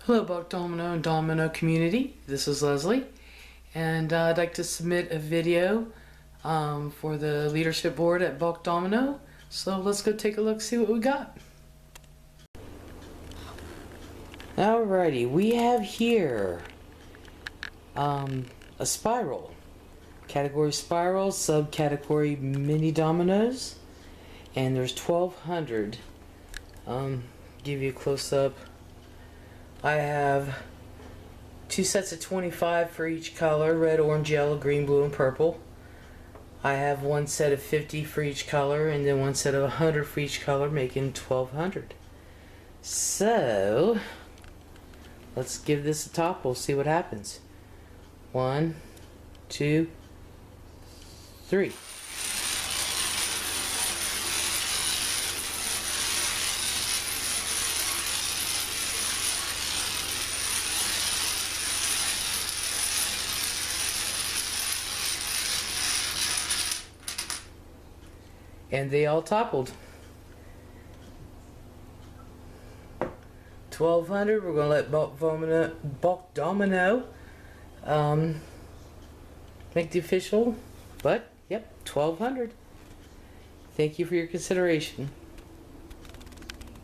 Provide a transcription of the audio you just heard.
Hello, Buck Domino and Domino community. This is Leslie, and I'd like to submit a video for the leadership board at Buck Domino. So let's go take a look, see what we got. Alrighty, we have here a spiral. Category spiral, subcategory mini dominoes, and there's 1,200. Give you a close-up. I have 2 sets of 25 for each color: red, orange, yellow, green, blue, and purple. I have 1 set of 50 for each color, and then 1 set of 100 for each color, making 1,200. So let's give this a topple, see what happens. 1, 2, 3. And they all toppled. 1,200. We're gonna let Buck Domino make the official. But yep, 1,200. Thank you for your consideration.